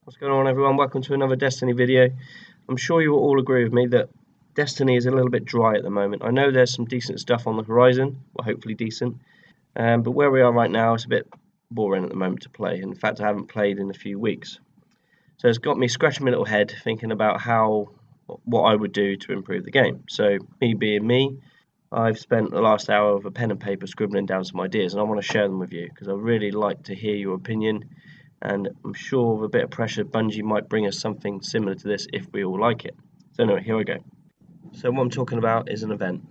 What's going on, everyone? Welcome to another Destiny video. I'm sure you will all agree with me that Destiny is a little bit dry at the moment. I know there's some decent stuff on the horizon, well, hopefully decent, but where we are right now, it's a bit boring at the moment to play. In fact, I haven't played in a few weeks. So it's got me scratching my little head thinking about what I would do to improve the game. So me being me, I've spent the last hour with a pen and paper scribbling down some ideas, and I want to share them with you because I really like to hear your opinion. And I'm sure with a bit of pressure, Bungie might bring us something similar to this if we all like it. So anyway, here we go. So what I'm talking about is an event.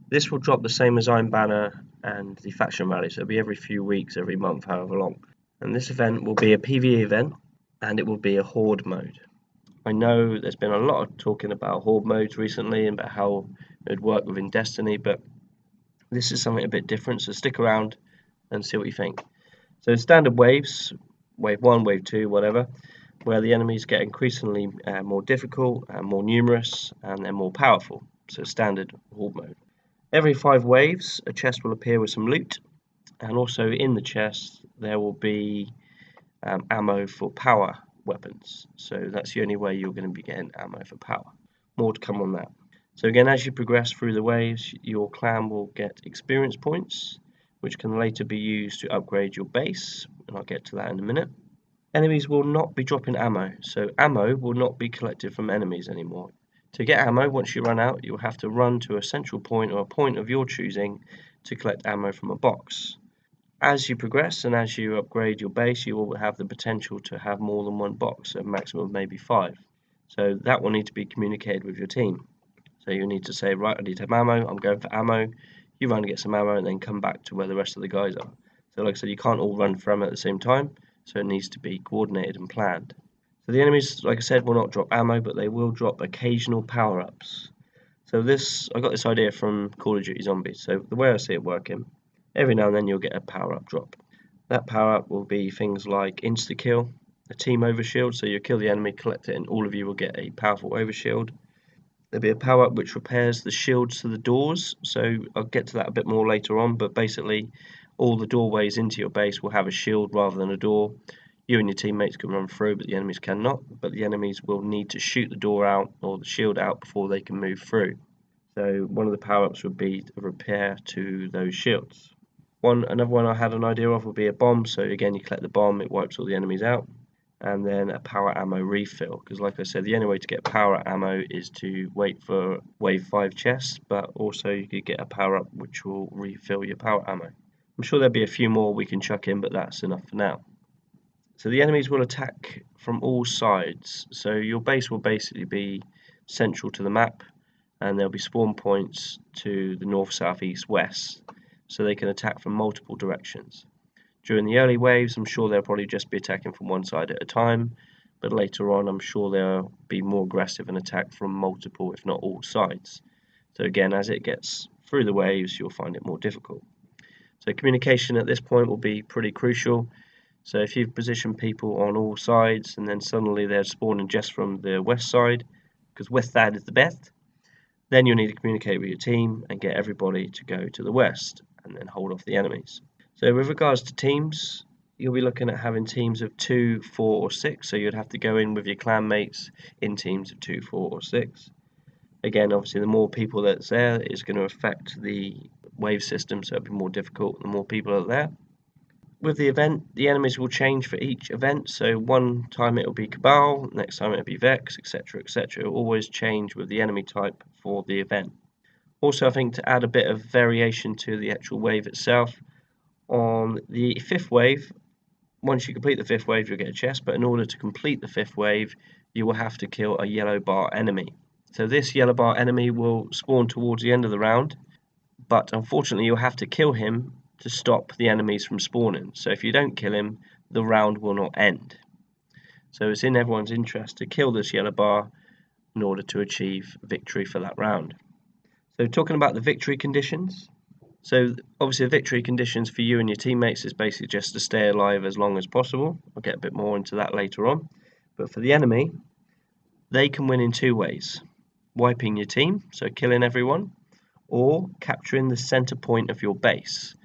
This will drop the same as Iron Banner and the faction rally, so it'll be every few weeks, every month, however long. And this event will be a PVE event, and it will be a Horde mode. I know there's been a lot of talking about Horde modes recently and about how it would work within Destiny, but this is something a bit different, so stick around and see what you think. So standard waves, wave 1, wave 2, whatever, where the enemies get increasingly more difficult and more numerous and they're more powerful. So standard Horde mode. Every 5 waves, a chest will appear with some loot, and also in the chest there will be ammo for power weapons. So that's the only way you're going to be getting ammo for power. More to come on that. So again, as you progress through the waves, your clan will get experience points, which can later be used to upgrade your base, and I'll get to that in a minute. Enemies will not be dropping ammo, so ammo will not be collected from enemies anymore. To get ammo, once you run out, you'll have to run to a central point or a point of your choosing to collect ammo from a box. As you progress and as you upgrade your base, you will have the potential to have more than one box, a maximum of maybe 5. So that will need to be communicated with your team. So you'll need to say, right, I need to have ammo, I'm going for ammo. You run and get some ammo and then come back to where the rest of the guys are. So like I said, you can't all run for ammo at the same time, so it needs to be coordinated and planned. So the enemies, like I said, will not drop ammo, but they will drop occasional power-ups. So I got this idea from Call of Duty Zombies. So the way I see it working, every now and then you'll get a power-up drop. That power-up will be things like insta-kill, a team overshield, so you kill the enemy, collect it, and all of you will get a powerful overshield. There'll be a power-up which repairs the shields to the doors, so I'll get to that a bit more later on, but basically all the doorways into your base will have a shield rather than a door. You and your teammates can run through, but the enemies cannot, but the enemies will need to shoot the door out or the shield out before they can move through. So one of the power-ups would be a repair to those shields. Another one I had an idea of would be a bomb, so again you collect the bomb, it wipes all the enemies out. And then a power ammo refill, because like I said, the only way to get power ammo is to wait for wave 5 chests, but also you could get a power up which will refill your power ammo. I'm sure there'll be a few more we can chuck in, but that's enough for now. So the enemies will attack from all sides, so your base will basically be central to the map, and there'll be spawn points to the north, south, east, west, so they can attack from multiple directions. During the early waves, I'm sure they'll probably just be attacking from one side at a time, but later on I'm sure they'll be more aggressive and attack from multiple, if not all sides. So again, as it gets through the waves, you'll find it more difficult. So communication at this point will be pretty crucial. So if you've positioned people on all sides and then suddenly they're spawning just from the west side, because west side is the best, then you'll need to communicate with your team and get everybody to go to the west and then hold off the enemies. So with regards to teams, you'll be looking at having teams of 2, 4 or 6, so you'd have to go in with your clan mates in teams of 2, 4 or 6. Again, obviously the more people that's there is going to affect the wave system, so it'll be more difficult the more people are there. With the event, the enemies will change for each event, so one time it'll be Cabal, next time it'll be Vex, etc, etc. It'll always change with the enemy type for the event. Also, I think to add a bit of variation to the actual wave itself, on the 5th wave, once you complete the 5th wave you'll get a chest, but in order to complete the 5th wave you will have to kill a yellow bar enemy. So this yellow bar enemy will spawn towards the end of the round, but unfortunately you'll have to kill him to stop the enemies from spawning. So if you don't kill him, the round will not end. So it's in everyone's interest to kill this yellow bar in order to achieve victory for that round. So talking about the victory conditions, so obviously the victory conditions for you and your teammates is basically just to stay alive as long as possible. I'll get a bit more into that later on. But for the enemy, they can win in 2 ways. Wiping your team, so killing everyone, or capturing the center point of your base.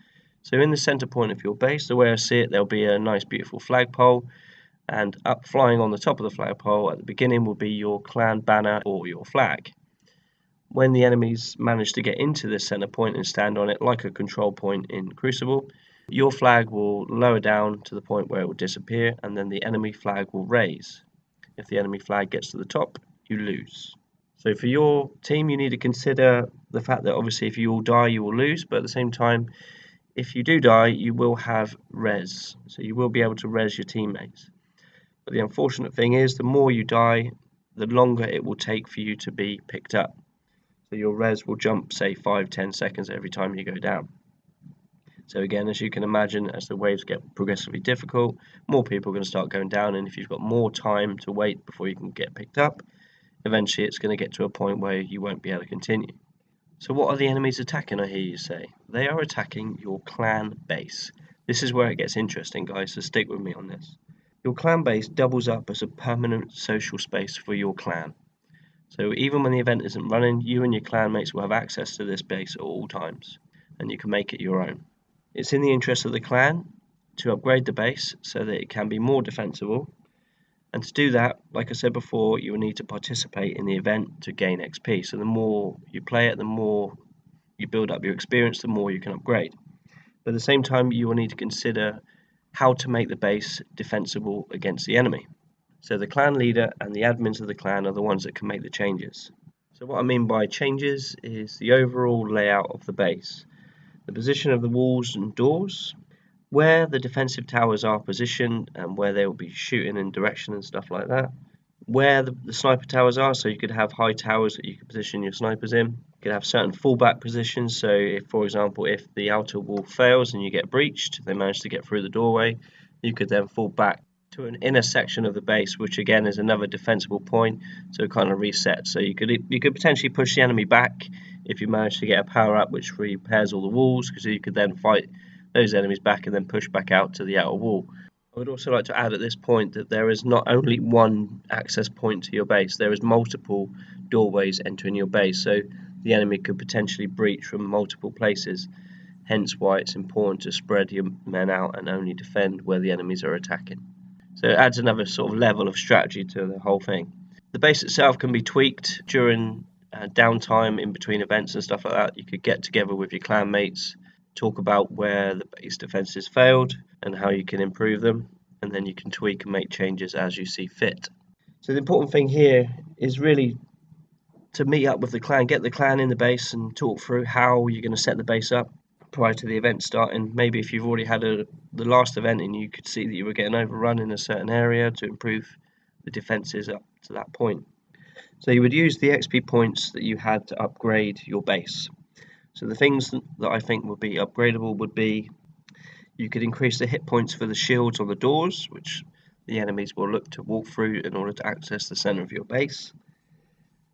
So in the center point of your base, the way I see it, there'll be a nice beautiful flagpole, and up flying on the top of the flagpole at the beginning will be your clan banner or your flag. When the enemies manage to get into this center point and stand on it like a control point in Crucible, your flag will lower down to the point where it will disappear, and then the enemy flag will raise. If the enemy flag gets to the top, you lose. So for your team, you need to consider the fact that obviously if you all die, you will lose, but at the same time, if you do die, you will have res, so you will be able to res your teammates. But the unfortunate thing is, the more you die, the longer it will take for you to be picked up. So your res will jump, say, 5-10 seconds every time you go down. So again, as you can imagine, as the waves get progressively difficult, more people are going to start going down, and if you've got more time to wait before you can get picked up, eventually it's going to get to a point where you won't be able to continue. So what are the enemies attacking, I hear you say? They are attacking your clan base. This is where it gets interesting, guys, so stick with me on this. Your clan base doubles up as a permanent social space for your clan. So even when the event isn't running, you and your clanmates will have access to this base at all times, and you can make it your own. It's in the interest of the clan to upgrade the base so that it can be more defensible, and to do that, like I said before, you will need to participate in the event to gain XP. So the more you play it, the more you build up your experience, the more you can upgrade. But at the same time, you will need to consider how to make the base defensible against the enemy. So the clan leader and the admins of the clan are the ones that can make the changes. So what I mean by changes is the overall layout of the base, the position of the walls and doors, where the defensive towers are positioned and where they will be shooting in direction and stuff like that, where the sniper towers are, so you could have high towers that you could position your snipers in. You could have certain fallback positions, so if, for example, if the outer wall fails and you get breached, they manage to get through the doorway, you could then fall back to an inner section of the base, which again is another defensible point, so it kind of resets. So you could potentially push the enemy back if you manage to get a power up which repairs all the walls, because you could then fight those enemies back and then push back out to the outer wall. I would also like to add at this point that there is not only one access point to your base, there is multiple doorways entering your base, so the enemy could potentially breach from multiple places, hence why it's important to spread your men out and only defend where the enemies are attacking. So it adds another sort of level of strategy to the whole thing. The base itself can be tweaked during downtime in between events and stuff like that. You could get together with your clan mates, talk about where the base defenses failed and how you can improve them, and then you can tweak and make changes as you see fit. So the important thing here is really to meet up with the clan, get the clan in the base and talk through how you're going to set the base up prior to the event starting. Maybe if you've already had the last event and you could see that you were getting overrun in a certain area, to improve the defenses up to that point. So you would use the XP points that you had to upgrade your base. So the things that I think would be upgradable would be, you could increase the hit points for the shields on the doors, which the enemies will look to walk through in order to access the center of your base.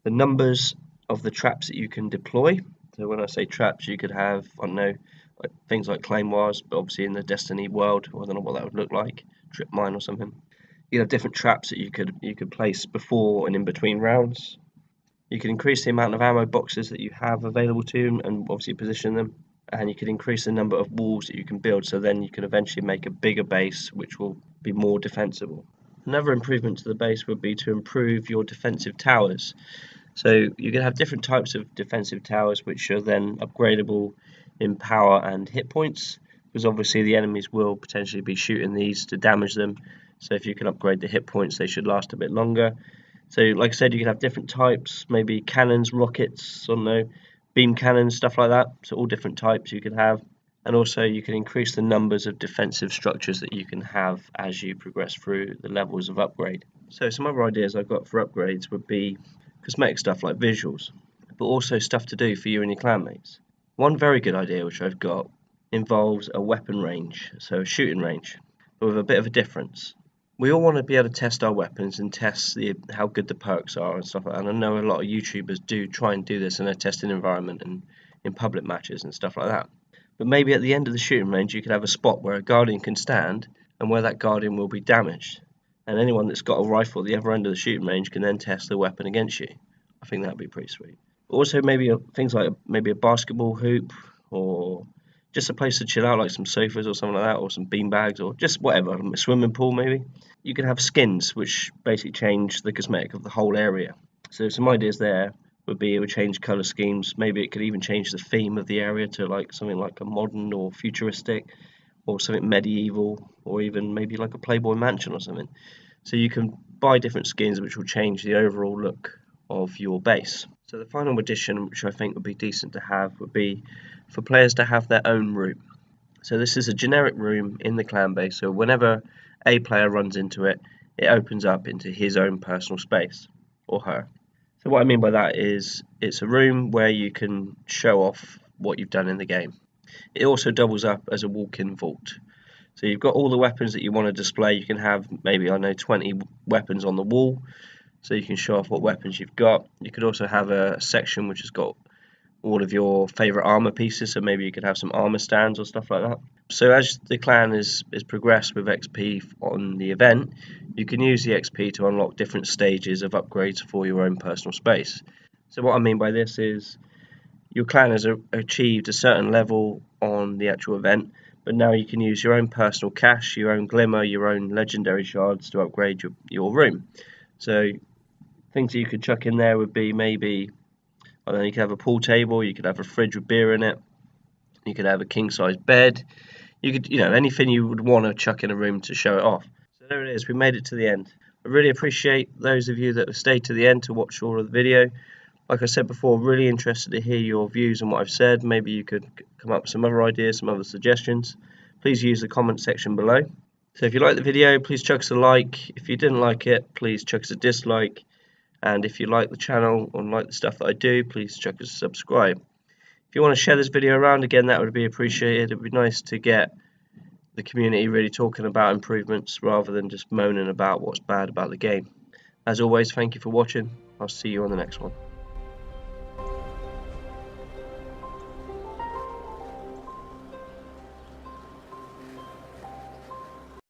The numbers of the traps that you can deploy. So when I say traps, you could have, I don't know, like things like claymores, but obviously in the Destiny world, I don't know what that would look like, trip mine or something. You have different traps that you could place before and in between rounds. You can increase the amount of ammo boxes that you have available to you and obviously position them. And you can increase the number of walls that you can build, so then you can eventually make a bigger base which will be more defensible. Another improvement to the base would be to improve your defensive towers. So you can have different types of defensive towers which are then upgradable in power and hit points, because obviously the enemies will potentially be shooting these to damage them. So if you can upgrade the hit points, they should last a bit longer. So like I said, you can have different types, maybe cannons, rockets, I don't know, beam cannons, stuff like that. So all different types you can have. And also you can increase the numbers of defensive structures that you can have as you progress through the levels of upgrade. So some other ideas I've got for upgrades would be cosmetic stuff like visuals, but also stuff to do for you and your clanmates. One very good idea which I've got involves a weapon range, so a shooting range, but with a bit of a difference. We all want to be able to test our weapons and test how good the perks are and stuff like that. And I know a lot of YouTubers do try and do this in a testing environment and in public matches and stuff like that. But maybe at the end of the shooting range you could have a spot where a guardian can stand and where that guardian will be damaged. And anyone that's got a rifle at the other end of the shooting range can then test the weapon against you. I think that would be pretty sweet. Also maybe things like maybe a basketball hoop, or just a place to chill out, like some sofas or something like that, or some bean bags, or just whatever, a swimming pool maybe. You can have skins, which basically change the cosmetic of the whole area. So some ideas there would be it would change colour schemes. Maybe it could even change the theme of the area to like something like a modern or futuristic, or something medieval, or even maybe like a Playboy mansion or something. So you can buy different skins which will change the overall look of your base. So the final addition, which I think would be decent to have, would be for players to have their own room. So this is a generic room in the clan base, so whenever a player runs into it, it opens up into his own personal space, or her. So what I mean by that is it's a room where you can show off what you've done in the game. It also doubles up as a walk-in vault. So you've got all the weapons that you want to display. You can have maybe, I know, 20 weapons on the wall, so you can show off what weapons you've got. You could also have a section which has got all of your favourite armour pieces, so maybe you could have some armour stands or stuff like that. So as the clan is progressed with XP on the event, you can use the XP to unlock different stages of upgrades for your own personal space. So what I mean by this is your clan has achieved a certain level on the actual event, but now you can use your own personal cash, your own glimmer, your own legendary shards to upgrade your room. So things that you could chuck in there would be maybe, I don't know, you could have a pool table, you could have a fridge with beer in it, you could have a king-size bed, you could, anything you would want to chuck in a room to show it off. So there it is, we made it to the end. I really appreciate those of you that have stayed to the end to watch all of the video. Like I said before, really interested to hear your views on what I've said. Maybe you could come up with some other ideas, some other suggestions. Please use the comment section below. So if you liked the video, please chuck us a like. If you didn't like it, please chuck us a dislike. And if you like the channel or like the stuff that I do, please chuck us a subscribe. If you want to share this video around, again, that would be appreciated. It would be nice to get the community really talking about improvements rather than just moaning about what's bad about the game. As always, thank you for watching. I'll see you on the next one.